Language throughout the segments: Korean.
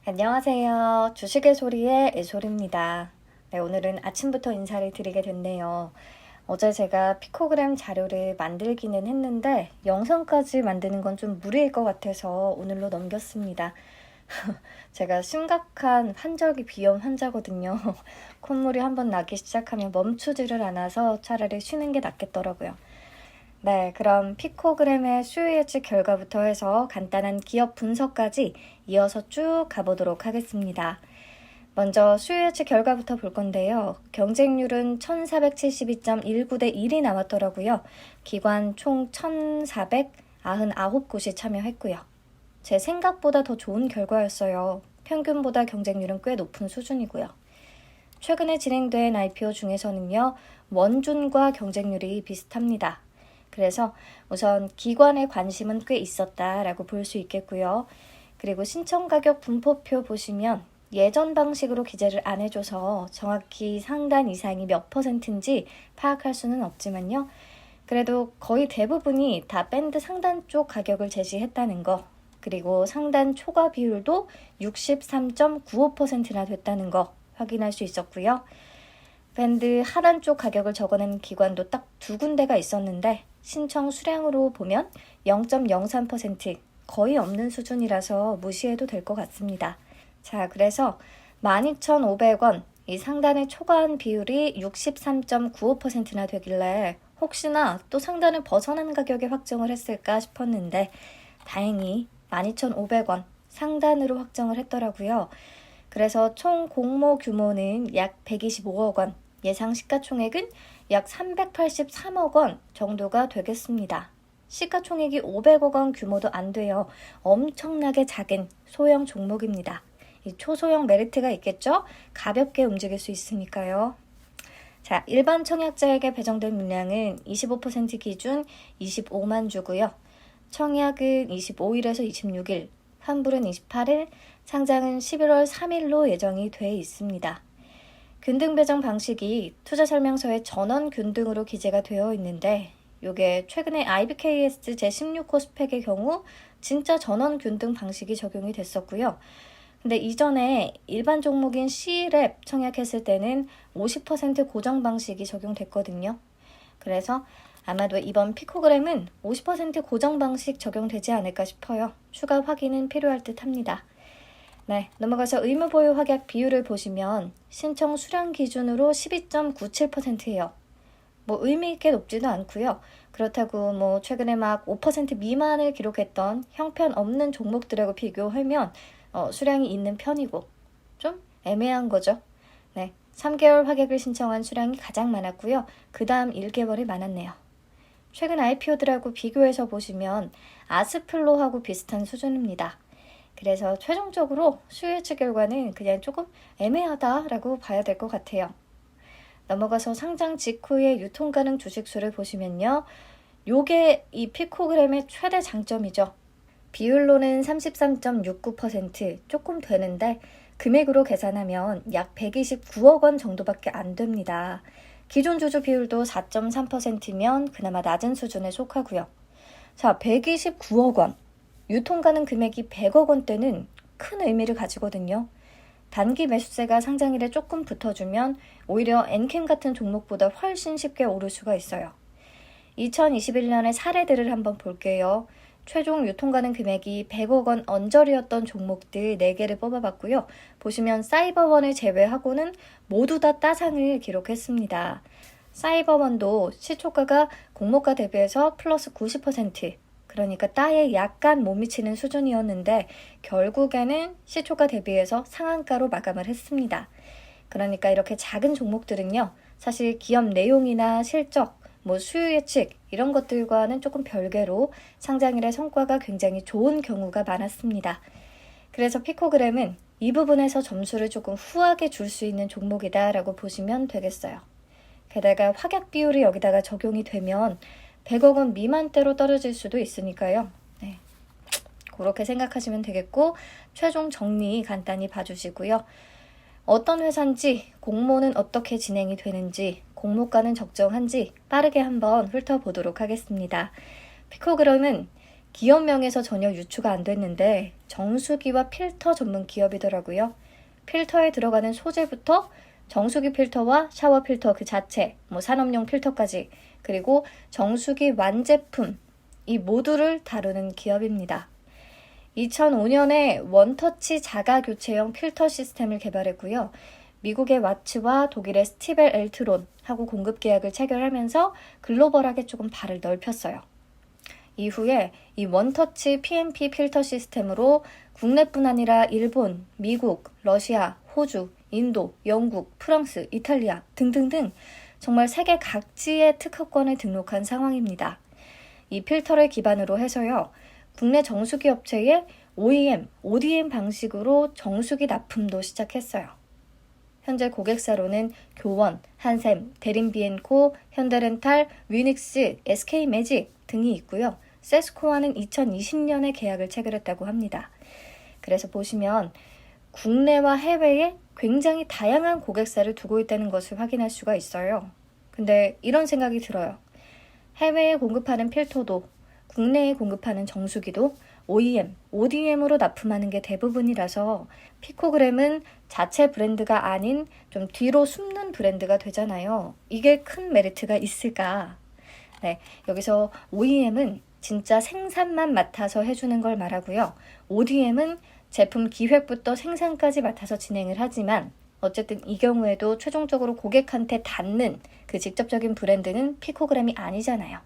안녕하세요. 주식의 소리의 애솔입니다. 네, 오늘은 아침부터 인사를 드리게 됐네요. 어제 제가 피코그램 자료를 만들기는 했는데 영상까지 만드는 건 좀 무리일 것 같아서 오늘로 넘겼습니다. 제가 심각한 환절기 비염 환자거든요. 콧물이 한번 나기 시작하면 멈추지를 않아서 차라리 쉬는 게 낫겠더라고요. 네, 그럼 피코그램의 수요 예측 결과부터 해서 간단한 기업 분석까지 이어서 쭉 가보도록 하겠습니다. 먼저 수요 예측 결과부터 볼 건데요. 경쟁률은 1472.19대 1이 나왔더라고요. 기관 총 1499곳이 참여했고요. 제 생각보다 더 좋은 결과였어요. 평균보다 경쟁률은 꽤 높은 수준이고요. 최근에 진행된 IPO 중에서는요, 원준과 경쟁률이 비슷합니다. 그래서 우선 기관의 관심은 꽤 있었다라고 볼 수 있겠고요. 그리고 신청 가격 분포표 보시면 예전 방식으로 기재를 안 해줘서 정확히 상단 이상이 몇 %인지 파악할 수는 없지만요. 그래도 거의 대부분이 다 밴드 상단 쪽 가격을 제시했다는 거, 그리고 상단 초과 비율도 63.95%나 됐다는 거 확인할 수 있었고요. 밴드 하단 쪽 가격을 적어낸 기관도 딱 두 군데가 있었는데 신청 수량으로 보면 0.03%, 거의 없는 수준이라서 무시해도 될 것 같습니다. 자, 그래서 12,500원, 이 상단의 초과한 비율이 63.95%나 되길래 혹시나 또 상단을 벗어난 가격에 확정을 했을까 싶었는데 다행히 12,500원 상단으로 확정을 했더라고요. 그래서 총 공모 규모는 약 125억 원, 예상 시가총액은 약 383억 원 정도가 되겠습니다. 시가총액이 500억 원 규모도 안 돼요. 엄청나게 작은 소형 종목입니다. 이 초소형 메리트가 있겠죠? 가볍게 움직일 수 있으니까요. 자, 일반 청약자에게 배정된 물량은 25% 기준 25만 주고요. 청약은 25일에서 26일, 환불은 28일, 상장은 11월 3일로 예정이 돼 있습니다. 균등 배정 방식이 투자 설명서에 전원 균등으로 기재가 되어 있는데 이게 최근에 IBKS 제16호 스펙의 경우 진짜 전원 균등 방식이 적용이 됐었고요. 근데 이전에 일반 종목인 C랩 청약했을 때는 50% 고정 방식이 적용됐거든요. 그래서 아마도 이번 피코그램은 50% 고정 방식 적용되지 않을까 싶어요. 추가 확인은 필요할 듯 합니다. 네, 넘어가서 의무보유 확약 비율을 보시면 신청 수량 기준으로 12.97%예요. 뭐 의미 있게 높지도 않고요. 그렇다고 뭐 최근에 막 5% 미만을 기록했던 형편없는 종목들하고 비교하면 수량이 있는 편이고 좀 애매한 거죠. 네, 3개월 확약을 신청한 수량이 가장 많았고요. 그 다음 1개월이 많았네요. 최근 IPO들하고 비교해서 보시면 아스플로하고 비슷한 수준입니다. 그래서 최종적으로 수요 예측 결과는 그냥 조금 애매하다라고 봐야 될 것 같아요. 넘어가서 상장 직후의 유통 가능 주식수를 보시면요. 요게 이 피코그램의 최대 장점이죠. 비율로는 33.69%, 조금 되는데 금액으로 계산하면 약 129억 원 정도밖에 안 됩니다. 기존 주주 비율도 4.3%면 그나마 낮은 수준에 속하고요. 자, 129억 원. 유통 가능 금액이 100억 원대는 큰 의미를 가지거든요. 단기 매수세가 상장일에 조금 붙어주면 오히려 엔캠 같은 종목보다 훨씬 쉽게 오를 수가 있어요. 2021년의 사례들을 한번 볼게요. 최종 유통 가능 금액이 100억 원 언저리였던 종목들 4개를 뽑아봤고요. 보시면 사이버원을 제외하고는 모두 다 따상을 기록했습니다. 사이버원도 시초가가 공모가 대비해서 플러스 90%, 그러니까 따에 약간 못 미치는 수준이었는데 결국에는 시초가 대비해서 상한가로 마감을 했습니다. 그러니까 이렇게 작은 종목들은요, 사실 기업 내용이나 실적, 뭐 수요 예측 이런 것들과는 조금 별개로 상장일의 성과가 굉장히 좋은 경우가 많았습니다. 그래서 피코그램은 이 부분에서 점수를 조금 후하게 줄 수 있는 종목이다라고 보시면 되겠어요. 게다가 확약 비율이 여기다가 적용이 되면 100억 원 미만대로 떨어질 수도 있으니까요. 네, 그렇게 생각하시면 되겠고 최종 정리 간단히 봐주시고요. 어떤 회사인지, 공모는 어떻게 진행이 되는지, 공모가는 적정한지 빠르게 한번 훑어보도록 하겠습니다. 피코그램은 기업명에서 전혀 유추가 안 됐는데 정수기와 필터 전문 기업이더라고요. 필터에 들어가는 소재부터 정수기 필터와 샤워 필터 그 자체, 산업용 필터까지, 그리고 정수기 완제품, 이 모두를 다루는 기업입니다. 2005년에 원터치 자가 교체형 필터 시스템을 개발했고요. 미국의 와츠와 독일의 스티벨 엘트론하고 공급 계약을 체결하면서 글로벌하게 조금 발을 넓혔어요. 이후에 이 원터치 PMP 필터 시스템으로 국내뿐 아니라 일본, 미국, 러시아, 호주, 인도, 영국, 프랑스, 이탈리아 등등등 정말 세계 각지의 특허권을 등록한 상황입니다. 이 필터를 기반으로 해서요. 국내 정수기 업체의 OEM, ODM 방식으로 정수기 납품도 시작했어요. 현재 고객사로는 교원, 한샘, 대림비엔코, 현대렌탈, 위닉스, SK매직 등이 있고요. 세스코와는 2020년에 계약을 체결했다고 합니다. 그래서 보시면 국내와 해외에 굉장히 다양한 고객사를 두고 있다는 것을 확인할 수가 있어요. 근데 이런 생각이 들어요. 해외에 공급하는 필터도 국내에 공급하는 정수기도 OEM, ODM으로 납품하는 게 대부분이라서 피코그램은 자체 브랜드가 아닌 좀 뒤로 숨는 브랜드가 되잖아요. 이게 큰 메리트가 있을까? 네, 여기서 OEM은 진짜 생산만 맡아서 해주는 걸 말하고요. ODM은 제품 기획부터 생산까지 맡아서 진행을 하지만 어쨌든 이 경우에도 최종적으로 고객한테 닿는 그 직접적인 브랜드는 피코그램이 아니잖아요.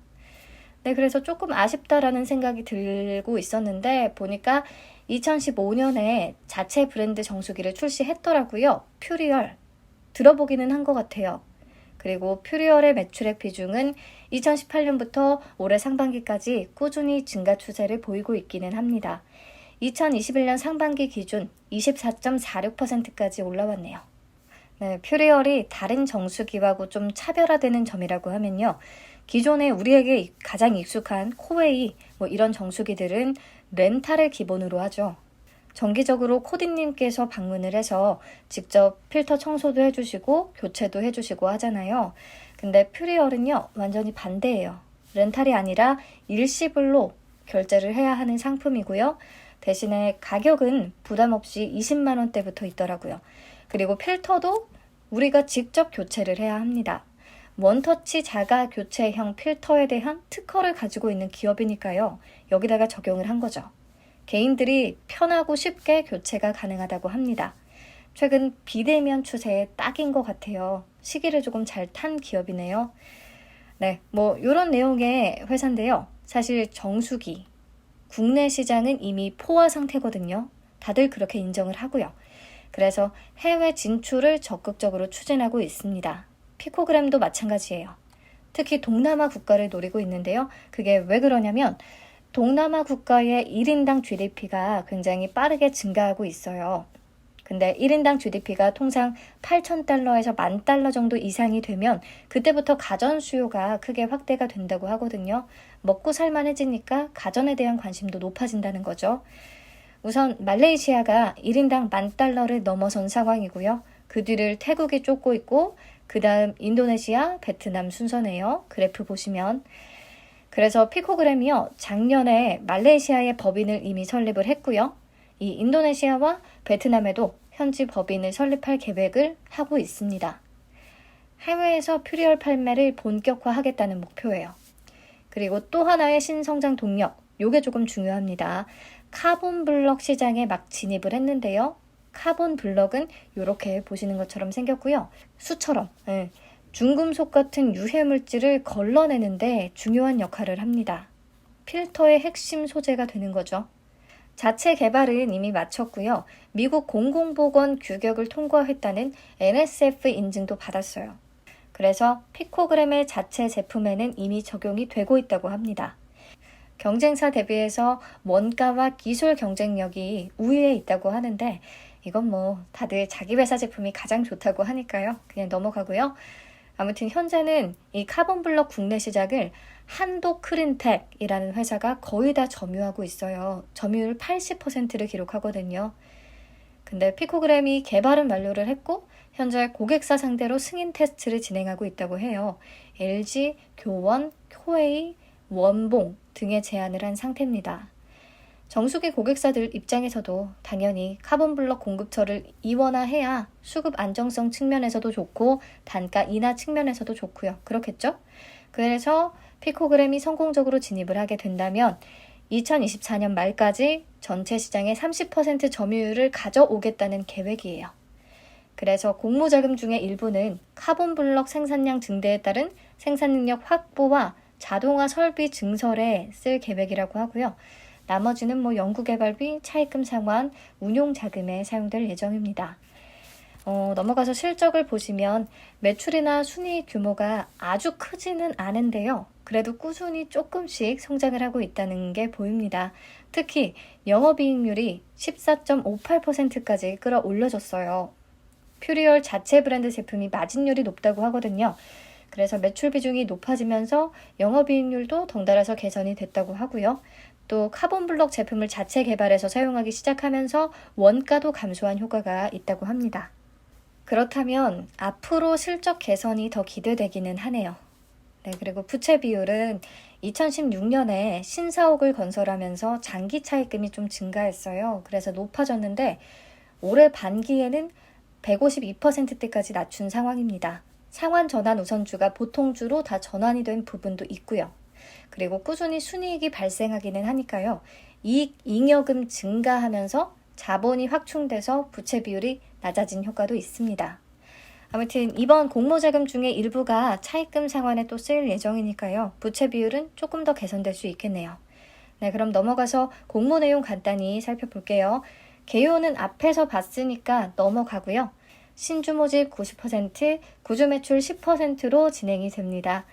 네, 그래서 조금 아쉽다라는 생각이 들고 있었는데 보니까 2015년에 자체 브랜드 정수기를 출시했더라고요. 퓨리얼. 들어보기는 한 것 같아요. 그리고 퓨리얼의 매출액 비중은 2018년부터 올해 상반기까지 꾸준히 증가 추세를 보이고 있기는 합니다. 2021년 상반기 기준 24.46%까지 올라왔네요. 네, 퓨리얼이 다른 정수기하고 좀 차별화되는 점이라고 하면요. 기존에 우리에게 가장 익숙한 코웨이 이런 정수기들은 렌탈을 기본으로 하죠. 정기적으로 코디님께서 방문을 해서 직접 필터 청소도 해주시고 교체도 해주시고 하잖아요. 근데 퓨리얼은요 완전히 반대예요. 렌탈이 아니라 일시불로 결제를 해야 하는 상품이고요. 대신에 가격은 부담 없이 20만 원대부터 있더라고요. 그리고 필터도 우리가 직접 교체를 해야 합니다. 원터치 자가 교체형 필터에 대한 특허를 가지고 있는 기업이니까요. 여기다가 적용을 한 거죠. 개인들이 편하고 쉽게 교체가 가능하다고 합니다. 최근 비대면 추세에 딱인 것 같아요. 시기를 조금 잘 탄 기업이네요. 네, 이런 내용의 회사인데요. 사실 정수기, 국내 시장은 이미 포화 상태거든요. 다들 그렇게 인정을 하고요. 그래서 해외 진출을 적극적으로 추진하고 있습니다. 피코그램도 마찬가지예요. 특히 동남아 국가를 노리고 있는데요. 그게 왜 그러냐면 동남아 국가의 1인당 GDP가 굉장히 빠르게 증가하고 있어요. 근데 1인당 GDP가 통상 8,000달러에서 10,000달러 정도 이상이 되면 그때부터 가전 수요가 크게 확대가 된다고 하거든요. 먹고 살만해지니까 가전에 대한 관심도 높아진다는 거죠. 우선 말레이시아가 1인당 10,000달러를 넘어선 상황이고요. 그 뒤를 태국이 쫓고 있고 그 다음 인도네시아, 베트남 순서네요. 그래프 보시면. 그래서 피코그램이요. 작년에 말레이시아의 법인을 이미 설립을 했고요. 이 인도네시아와 베트남에도 현지 법인을 설립할 계획을 하고 있습니다. 해외에서 퓨리얼 판매를 본격화하겠다는 목표예요. 그리고 또 하나의 신성장 동력, 요게 조금 중요합니다. 카본 블럭 시장에 막 진입을 했는데요. 카본 블럭은 이렇게 보시는 것처럼 생겼고요. 수처럼 중금속 같은 유해 물질을 걸러내는데 중요한 역할을 합니다. 필터의 핵심 소재가 되는 거죠. 자체 개발은 이미 마쳤고요. 미국 공공보건 규격을 통과했다는 NSF 인증도 받았어요. 그래서 피코그램의 자체 제품에는 이미 적용이 되고 있다고 합니다. 경쟁사 대비해서 원가와 기술 경쟁력이 우위에 있다고 하는데 이건 다들 자기 회사 제품이 가장 좋다고 하니까요. 그냥 넘어가고요. 아무튼 현재는 이 카본블럭 국내 시작을 한도크린텍이라는 회사가 거의 다 점유하고 있어요. 점유율 80%를 기록하거든요. 근데 피코그램이 개발은 완료를 했고 현재 고객사 상대로 승인 테스트를 진행하고 있다고 해요. LG, 교원, 코웨이, 원봉 등의 제안을 한 상태입니다. 정수기 고객사들 입장에서도 당연히 카본블럭 공급처를 이원화해야 수급 안정성 측면에서도 좋고 단가 인하 측면에서도 좋고요. 그렇겠죠? 그래서 피코그램이 성공적으로 진입을 하게 된다면 2024년 말까지 전체 시장의 30% 점유율을 가져오겠다는 계획이에요. 그래서 공모자금 중의 일부는 카본블럭 생산량 증대에 따른 생산능력 확보와 자동화 설비 증설에 쓸 계획이라고 하고요. 나머지는 연구개발비, 차입금 상환, 운용자금에 사용될 예정입니다. 넘어가서 실적을 보시면 매출이나 순이익 규모가 아주 크지는 않은데요. 그래도 꾸준히 조금씩 성장을 하고 있다는 게 보입니다. 특히 영업이익률이 14.58%까지 끌어올려졌어요. 퓨리얼 자체 브랜드 제품이 마진율이 높다고 하거든요. 그래서 매출 비중이 높아지면서 영업이익률도 덩달아서 개선이 됐다고 하고요. 또 카본블럭 제품을 자체 개발해서 사용하기 시작하면서 원가도 감소한 효과가 있다고 합니다. 그렇다면 앞으로 실적 개선이 더 기대되기는 하네요. 네, 그리고 부채 비율은 2016년에 신사옥을 건설하면서 장기 차입금이 좀 증가했어요. 그래서 높아졌는데 올해 반기에는 152%대까지 낮춘 상황입니다. 상환 전환 우선주가 보통주로 다 전환이 된 부분도 있고요. 그리고 꾸준히 순이익이 발생하기는 하니까요. 이익 잉여금 증가하면서 자본이 확충돼서 부채 비율이 낮아진 효과도 있습니다. 아무튼 이번 공모자금 중에 일부가 차입금 상환에 또 쓰일 예정이니까요. 부채 비율은 조금 더 개선될 수 있겠네요. 네, 그럼 넘어가서 공모 내용 간단히 살펴볼게요. 개요는 앞에서 봤으니까 넘어가고요. 신주 모집 90%, 구주 매출 10%로 진행이 됩니다.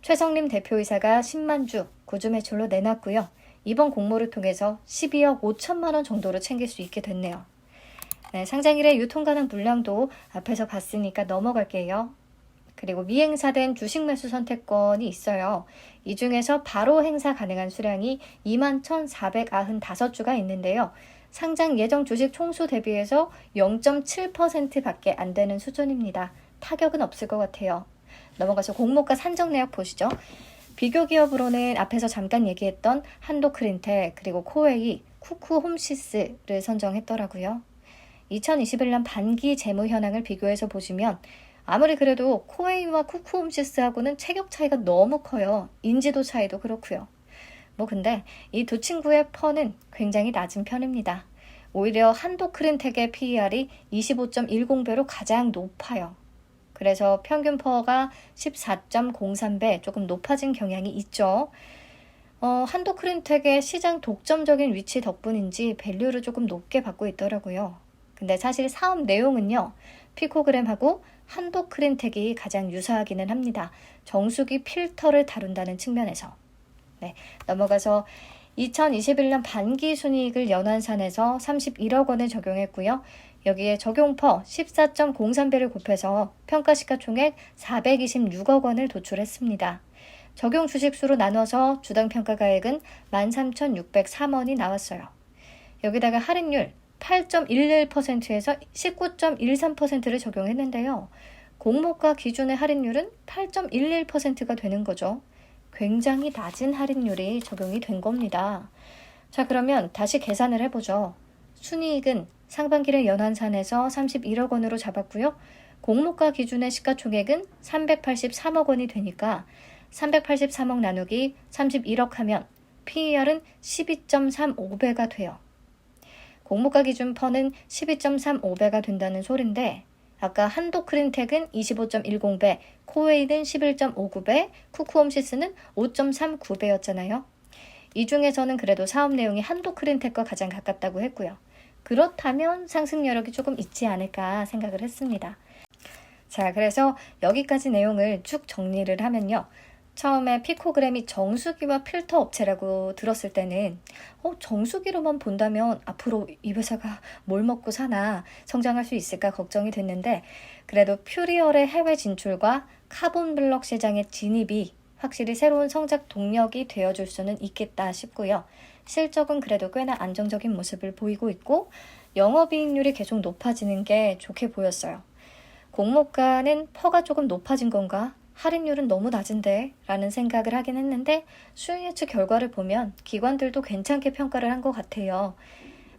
최성림 대표이사가 10만 주 구주 매출로 내놨고요. 이번 공모를 통해서 12억 5천만 원 정도로 챙길 수 있게 됐네요. 네, 상장일에 유통 가능 물량도 앞에서 봤으니까 넘어갈게요. 그리고 미행사된 주식 매수 선택권이 있어요. 이 중에서 바로 행사 가능한 수량이 21,495주가 있는데요. 상장 예정 주식 총수 대비해서 0.7%밖에 안 되는 수준입니다. 타격은 없을 것 같아요. 넘어가서 공모가 산정 내역 보시죠. 비교 기업으로는 앞에서 잠깐 얘기했던 한도크린텍 그리고 코웨이, 쿠쿠홈시스를 선정했더라고요. 2021년 반기 재무 현황을 비교해서 보시면 아무리 그래도 코웨이와 쿠쿠홈시스하고는 체격 차이가 너무 커요. 인지도 차이도 그렇고요. 근데 이 두 친구의 퍼는 굉장히 낮은 편입니다. 오히려 한도크린텍의 PER이 25.10배로 가장 높아요. 그래서 평균 퍼가 14.03배 조금 높아진 경향이 있죠. 한도크린텍의 시장 독점적인 위치 덕분인지 밸류를 조금 높게 받고 있더라고요. 근데 사실 사업 내용은요. 피코그램하고 한도크린텍이 가장 유사하기는 합니다. 정수기 필터를 다룬다는 측면에서. 네, 넘어가서 2021년 반기 순이익을 연환산에서 31억 원을 적용했고요. 여기에 적용퍼 14.03배를 곱해서 평가시가총액 426억 원을 도출했습니다. 적용 주식수로 나눠서 주당 평가가액은 13,603원이 나왔어요. 여기다가 할인율 8.11%에서 19.13%를 적용했는데요. 공모가 기준의 할인율은 8.11%가 되는 거죠. 굉장히 낮은 할인율이 적용이 된 겁니다. 자, 그러면 다시 계산을 해보죠. 순이익은 상반기를 연환산에서 31억 원으로 잡았고요. 공모가 기준의 시가총액은 383억 원이 되니까 383억 나누기 31억 하면 PER은 12.35배가 돼요. 공모가 기준 퍼는 12.35배가 된다는 소린데 아까 한도크린텍은 25.10배, 코웨이는 11.59배, 쿠쿠홈시스는 5.39배였잖아요. 이 중에서는 그래도 사업 내용이 한도크린텍과 가장 가깝다고 했고요. 그렇다면 상승 여력이 조금 있지 않을까 생각을 했습니다. 자, 그래서 여기까지 내용을 쭉 정리를 하면요. 처음에 피코그램이 정수기와 필터 업체라고 들었을 때는 정수기로만 본다면 앞으로 이 회사가 뭘 먹고 사나 성장할 수 있을까 걱정이 됐는데 그래도 퓨리얼의 해외 진출과 카본블럭 시장의 진입이 확실히 새로운 성장 동력이 되어줄 수는 있겠다 싶고요. 실적은 그래도 꽤나 안정적인 모습을 보이고 있고 영업이익률이 계속 높아지는 게 좋게 보였어요. 공모가는 퍼가 조금 높아진 건가? 할인율은 너무 낮은데 라는 생각을 하긴 했는데 수익 예측 결과를 보면 기관들도 괜찮게 평가를 한 것 같아요.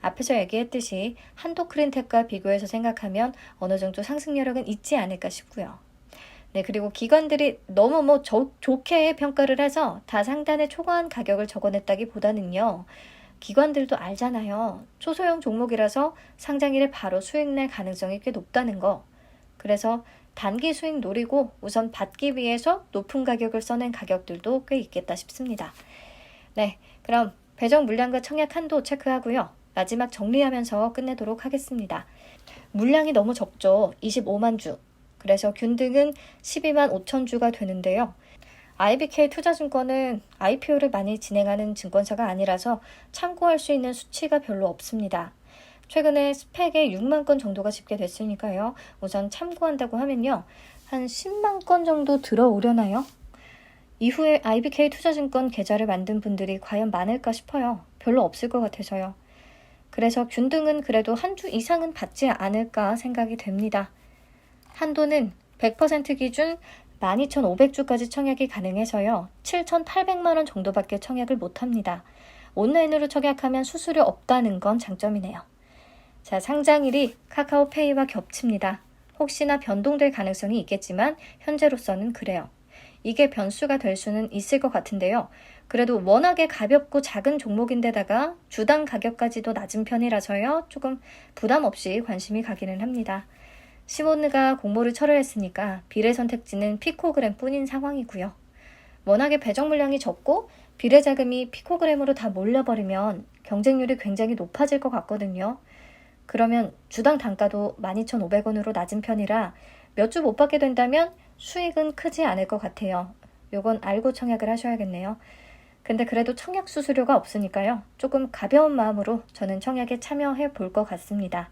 앞에서 얘기했듯이 한도크린텍과 비교해서 생각하면 어느 정도 상승 여력은 있지 않을까 싶고요. 네, 그리고 기관들이 너무 좋게 평가를 해서 다 상단에 초과한 가격을 적어냈다기보다는요. 기관들도 알잖아요. 초소형 종목이라서 상장일에 바로 수익 낼 가능성이 꽤 높다는 거. 그래서 단기 수익 노리고 우선 받기 위해서 높은 가격을 써낸 가격들도 꽤 있겠다 싶습니다. 네, 그럼 배정 물량과 청약 한도 체크하고요. 마지막 정리하면서 끝내도록 하겠습니다. 물량이 너무 적죠. 25만 주. 그래서 균등은 12만 5천 주가 되는데요. IBK 투자증권은 IPO를 많이 진행하는 증권사가 아니라서 참고할 수 있는 수치가 별로 없습니다. 최근에 스펙에 6만 건 정도가 집계됐으니까요. 우선 참고한다고 하면요. 한 10만 건 정도 들어오려나요? 이후에 IBK 투자증권 계좌를 만든 분들이 과연 많을까 싶어요. 별로 없을 것 같아서요. 그래서 균등은 그래도 한 주 이상은 받지 않을까 생각이 됩니다. 한도는 100% 기준 12,500주까지 청약이 가능해서요. 7,800만 원 정도밖에 청약을 못합니다. 온라인으로 청약하면 수수료 없다는 건 장점이네요. 자, 상장일이 카카오페이와 겹칩니다. 혹시나 변동될 가능성이 있겠지만 현재로서는 그래요. 이게 변수가 될 수는 있을 것 같은데요. 그래도 워낙에 가볍고 작은 종목인데다가 주당 가격까지도 낮은 편이라서요. 조금 부담 없이 관심이 가기는 합니다. 시모느가 공모를 철회했으니까 비례 선택지는 피코그램 뿐인 상황이고요. 워낙에 배정 물량이 적고 비례 자금이 피코그램으로 다 몰려버리면 경쟁률이 굉장히 높아질 것 같거든요. 그러면 주당 단가도 12,500원으로 낮은 편이라 몇 주 못 받게 된다면 수익은 크지 않을 것 같아요. 요건 알고 청약을 하셔야겠네요. 근데 그래도 청약 수수료가 없으니까요. 조금 가벼운 마음으로 저는 청약에 참여해 볼 것 같습니다.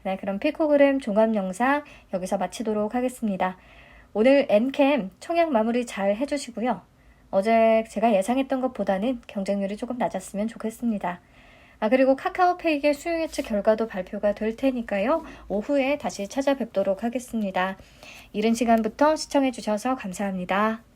네, 그럼 피코그램 종합 영상 여기서 마치도록 하겠습니다. 오늘 엔캠 청약 마무리 잘 해주시고요. 어제 제가 예상했던 것보다는 경쟁률이 조금 낮았으면 좋겠습니다. 그리고 카카오페이의 수요 예측 결과도 발표가 될 테니까요. 오후에 다시 찾아뵙도록 하겠습니다. 이른 시간부터 시청해 주셔서 감사합니다.